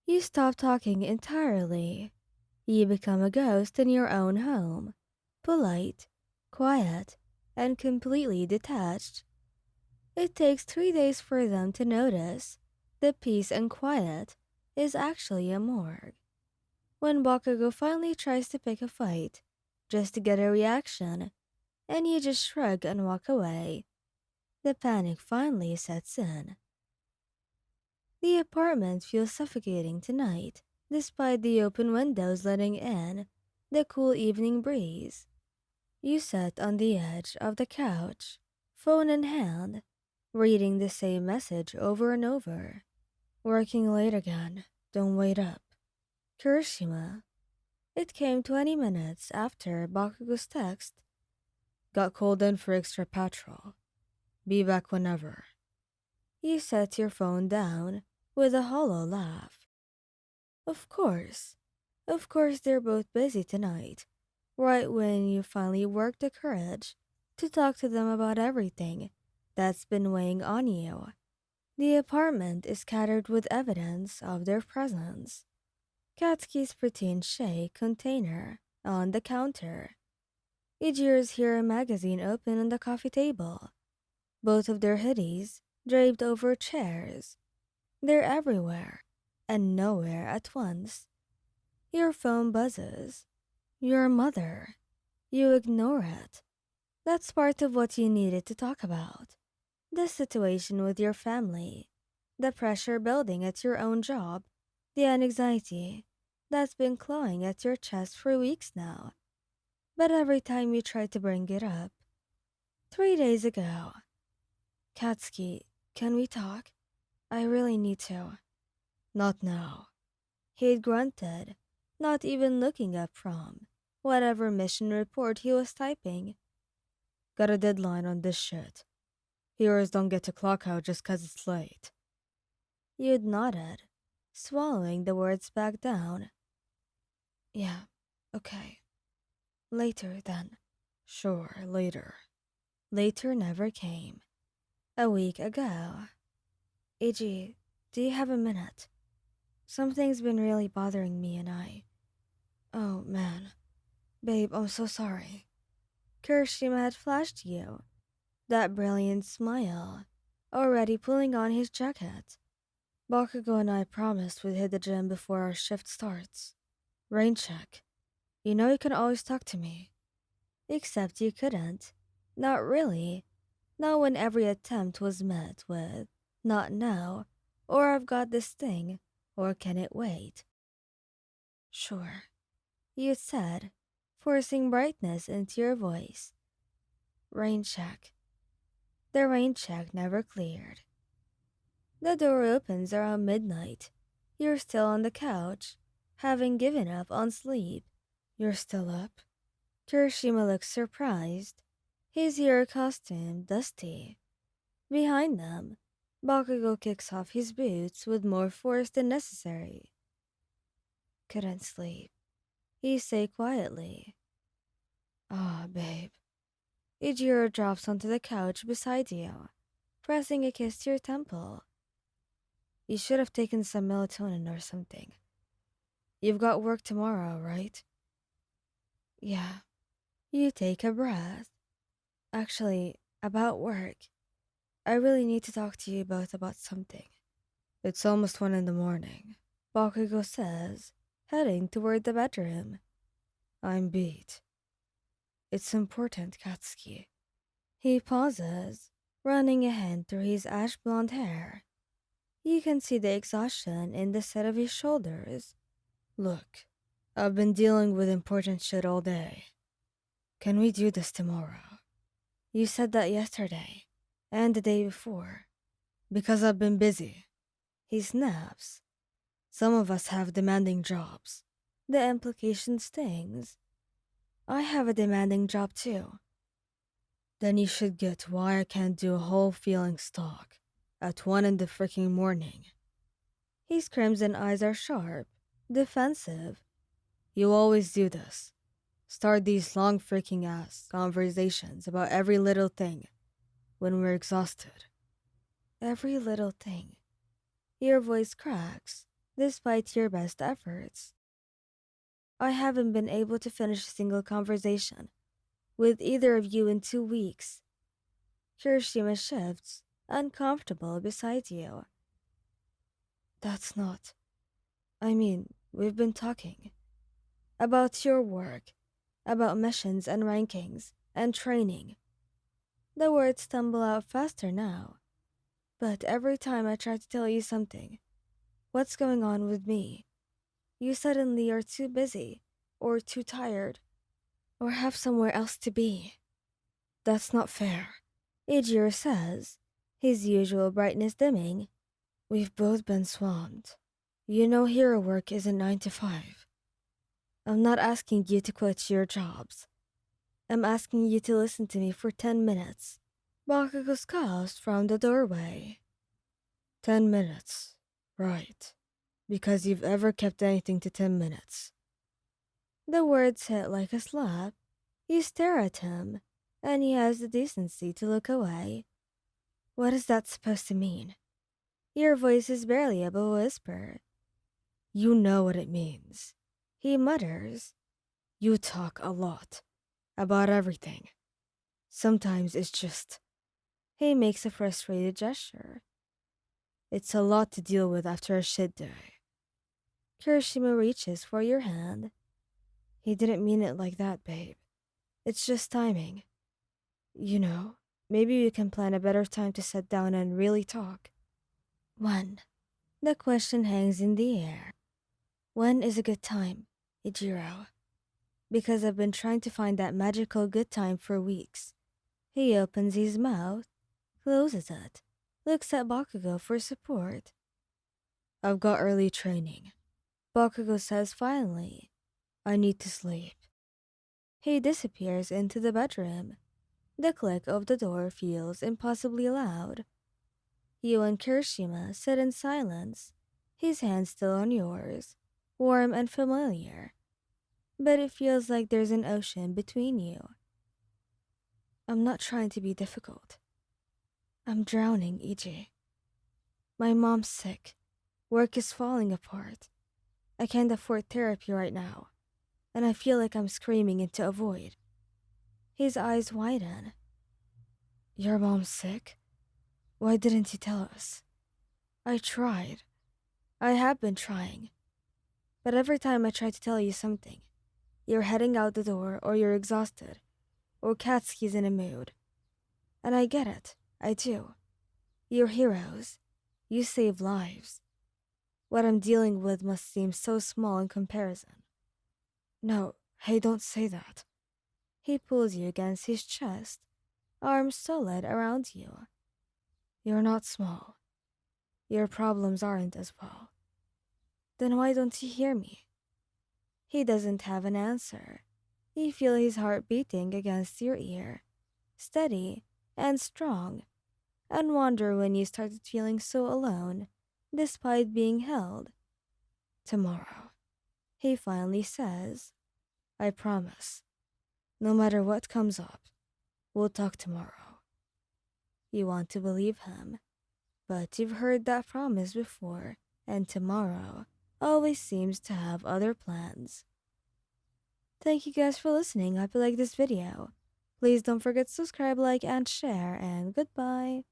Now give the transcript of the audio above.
You stop talking entirely. You become a ghost in your own home. Polite, quiet, and completely detached. It takes 3 days for them to notice the peace and quiet is actually a morgue. When Bakugo finally tries to pick a fight, just to get a reaction, and you just shrug and walk away, the panic finally sets in. The apartment feels suffocating tonight, despite the open windows letting in the cool evening breeze. You sit on the edge of the couch, phone in hand, reading the same message over and over. Working late again, don't wait up. Kirishima. It came 20 minutes after Bakugo's text. Got called in for extra patrol. Be back whenever. You set your phone down with a hollow laugh. Of course. Of course they're both busy tonight. Right when you finally work the courage to talk to them about everything that's been weighing on you. The apartment is scattered with evidence of their presence. Katsuki's protein shake container on the counter. Ijiro's Hero magazine open on the coffee table. Both of their hoodies draped over chairs. They're everywhere and nowhere at once. Your phone buzzes. Your mother. You ignore it. That's part of what you needed to talk about. The situation with your family. The pressure building at your own job. The anxiety that's been clawing at your chest for weeks now. But every time you try to bring it up. 3 days ago. Katsuki, can we talk? I really need to. Not now. He'd grunted, not even looking up from whatever mission report he was typing. Got a deadline on this shit. Heroes don't get to clock out just 'cause it's late. You'd nodded, swallowing the words back down. Yeah, okay. Later then. Sure, later. Later never came. A week ago. Iji, do you have a minute? Something's been really bothering me and I. Oh man. Babe, I'm so sorry. Kirishima had flashed you. That brilliant smile. Already pulling on his jacket. Bakugo and I promised we'd hit the gym before our shift starts. Rain check. You know you can always talk to me. Except you couldn't. Not really. Not when every attempt was met with, not now, or I've got this thing, or can it wait? Sure, you said, forcing brightness into your voice. Rain check. The rain check never cleared. The door opens around midnight. You're still on the couch, having given up on sleep. You're still up? Kirishima looks surprised. His hero costume dusty. Behind them, Bakugo kicks off his boots with more force than necessary. Couldn't sleep. He say quietly. Ah, babe. Ijiro drops onto the couch beside you, pressing a kiss to your temple. You should have taken some melatonin or something. You've got work tomorrow, right? Yeah. You take a breath. Actually, about work. I really need to talk to you both about something. It's almost 1 in the morning, Bakugo says, heading toward the bedroom. I'm beat. It's important, Katsuki. He pauses, running a hand through his ash blonde hair. You can see the exhaustion in the set of his shoulders. Look, I've been dealing with important shit all day. Can we do this tomorrow? You said that yesterday, and the day before. Because I've been busy. He snaps. Some of us have demanding jobs. The implication stings. I have a demanding job too. Then you should get why I can't do a whole feelings talk at 1 in the freaking morning. His crimson eyes are sharp, defensive. You always do this. Start these long freaking ass conversations about every little thing when we're exhausted. Every little thing. Your voice cracks. despite your best efforts. I haven't been able to finish a single conversation with either of you in 2 weeks. Kirishima shifts, uncomfortable beside you. That's not. I mean, we've been talking about your work, about missions and rankings, and training. The words stumble out faster now, but every time I try to tell you something, what's going on with me, you suddenly are too busy, or too tired, or have somewhere else to be. That's not fair, Ijiro says, his usual brightness dimming. We've both been swamped. You know hero work isn't 9 to 5. I'm not asking you to quit your jobs. I'm asking you to listen to me for 10 minutes. Bakugo scoffs from the doorway. 10 minutes. Right. Because you've ever kept anything to 10 minutes. The words hit like a slap. You stare at him, and he has the decency to look away. What is that supposed to mean? Your voice is barely above a whisper. You know what it means. He mutters. You talk a lot. About everything. Sometimes it's just... He makes a frustrated gesture. It's a lot to deal with after a shit day. Kirishima reaches for your hand. He didn't mean it like that, babe. It's just timing. You know, maybe we can plan a better time to sit down and really talk. When? The question hangs in the air. When is a good time, Ijiro? Because I've been trying to find that magical good time for weeks. He opens his mouth, closes it, looks at Bakugo for support. I've got early training. Bakugo says finally, I need to sleep. He disappears into the bedroom. The click of the door feels impossibly loud. You and Kirishima sit in silence, his hand still on yours, warm and familiar. But it feels like there's an ocean between you. I'm not trying to be difficult. I'm drowning, Iji. My mom's sick. Work is falling apart. I can't afford therapy right now, and I feel like I'm screaming into a void. His eyes widen. Your mom's sick? Why didn't you tell us? I tried. I have been trying. But every time I try to tell you something, you're heading out the door or you're exhausted, or Katsuki's in a mood. And I get it. I do. You're heroes. You save lives. What I'm dealing with must seem so small in comparison. No, hey, don't say that. He pulls you against his chest, arms solid around you. You're not small. Your problems aren't as well. Then why don't you hear me? He doesn't have an answer. You feel his heart beating against your ear, steady and strong, and wonder when you started feeling so alone, despite being held. Tomorrow, he finally says, I promise. No matter what comes up, we'll talk tomorrow. You want to believe him, but you've heard that promise before, and tomorrow always seems to have other plans. Thank you guys for listening. I hope you like this video. Please don't forget to subscribe, like, and share, and goodbye.